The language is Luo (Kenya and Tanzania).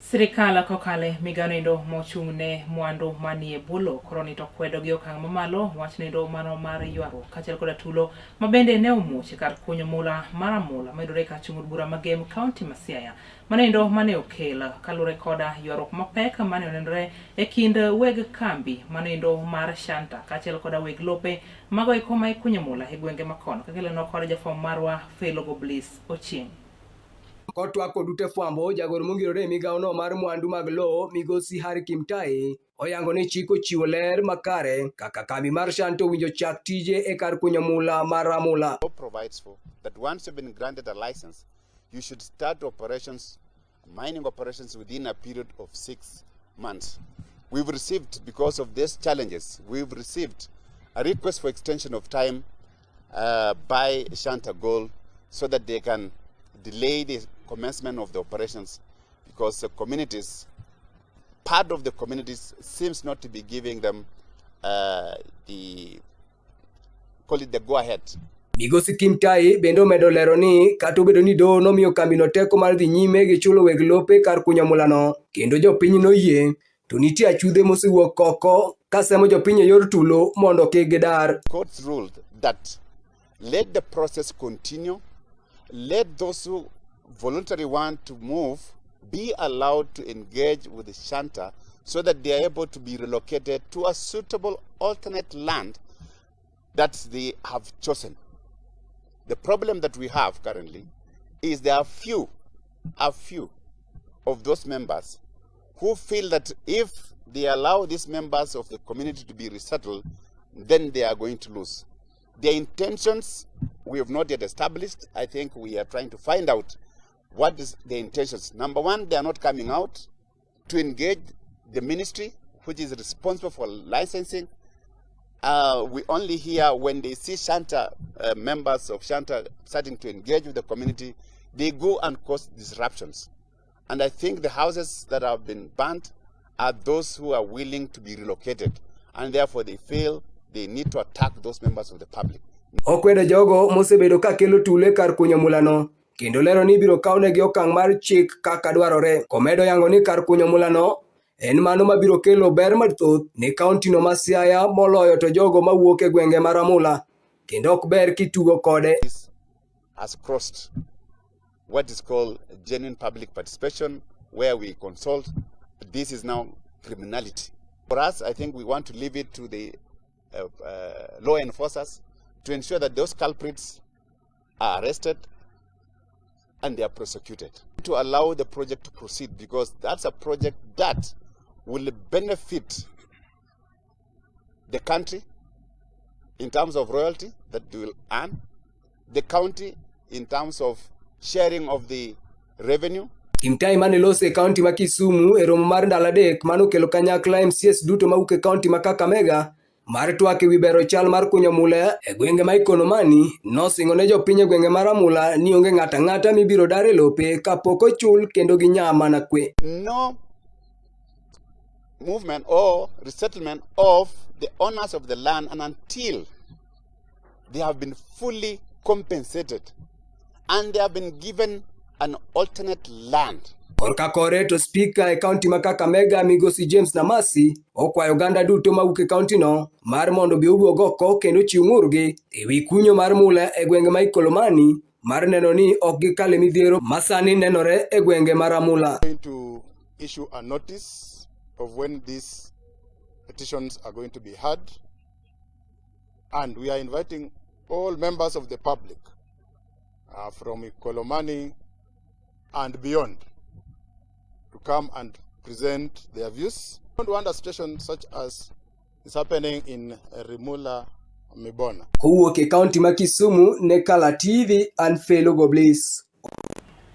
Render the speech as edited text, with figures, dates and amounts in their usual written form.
Sirkal kokale miganindo mochung'ne mwandu manie bulo koronito Okwedo gi okang' mamalo wach nindo mano mar ywaruok kaachiel koda tulo mabende ne omuoch kar kunyo mula mar Ramula mayudore ka chung' bura magem kaunti ma Siaya. Manindo mane okel kalure koda ywaruok mapek mane onenore e kind weg kambi manindo mar Shanta kaachiel koda weg lope mago eko ma ikunyo mula e gwenge makono kakeleno koda jafwambo marwa Felogo Bliss Ochieng'. Kotwako dute fwambo jagoro mongirore migao no mar mwandu mag lo migosi Sirkal oyango ni chik ochiwo ler makare kaka kambi mar Shanta winjo chak tije e kar kunyo mula mar Ramula. Law provides for that once you've been granted a license, you should start operations, mining operations within a period of 6 months. We've received, because of these challenges, we've received a request for extension of time by Shanta Gold so that they can delay the commencement of the operations because the communities, part of the communities seems not to be giving them the go-ahead. Migosi Sirkal bendo medo lero ni kata obedo ni doho nomiyo kambino teko mar dhi nyime gi chulo weg lope kar kunyo mulano kendo jopiny noyie, to nitie achudhe mosewuok oko kasemo jopiny e yor tulo mondo kik gidar. Courts ruled that let the process continue. Let those who voluntarily want to move be allowed to engage with the Shanta so that they are able to be relocated to a suitable alternate land that they have chosen. The problem that we have currently is there are few of those members who feel that if they allow these members of the community to be resettled, then they are going to lose. Their intentions we have not yet established. I think we are trying to find out what is their intentions. Number one, they are not coming out to engage the ministry, which is responsible for licensing. We only hear when they see Shanta, members of Shanta starting to engage with the community, they go and cause disruptions. And I think the houses that have been burnt are those who are willing to be relocated. And therefore they feel they need to attack those members of the public. Okwedo jogo mosebedo ka kelo tule kar kunyo mulano kendo lero ni biro kawnegi okang' mar chik kaka dwarore. Komedo yango ni kar kunyo mulano en mano mabiro kelo ber mathoth ne kaunti no ma Siaya moloyo to jogo mawuok e gwenge mar Ramula kendo ok ber kitugo kode. This has crossed what is called genuine public participation, where we consult. This is now criminality. For us, I think we want to leave it to the law enforcers to ensure that those culprits are arrested and they are prosecuted. To allow the project to proceed, because that's a project that will benefit the country in terms of royalty that they will earn, the county in terms of sharing of the revenue. Sirkal mane lose e kaunti ma Kisumu e romo mar ndalo adek manokelo kanyakla MCS duto mawuok e kaunti ma Kakamega mar twak ewi bero chal mar kunyo mula e gwenge ma ikonomani nosingo ne jopiny e gwenge mar Ramula ni onge ng'ato ang'ata mibiro dar e lope kapok ochul kendo ginya mana kwe. No movement or resettlement of the owners of the land and until they have been fully compensated and they have been given an alternate land. Korka kore to speaker e kaunti ma Kakamega migosi James Namasi okwayo oganda duto mawuok e kaunti no mar mondo bi owuog oko kendo chiw ng'urgi e wi kunyo mar mula e gwenge ma ikolomani mar neno ni ok gikale midhiero masani nenore e gwenge mar Ramula. Going to issue a notice of when these petitions are going to be heard, and we are inviting all members of the public from Ikolomani and beyond to come and present their views. We don't want a situation such as is happening in Ramula, Mibona. Kowuok e kaunti ma Kisumu ne Kala TV and Felogo Bliss.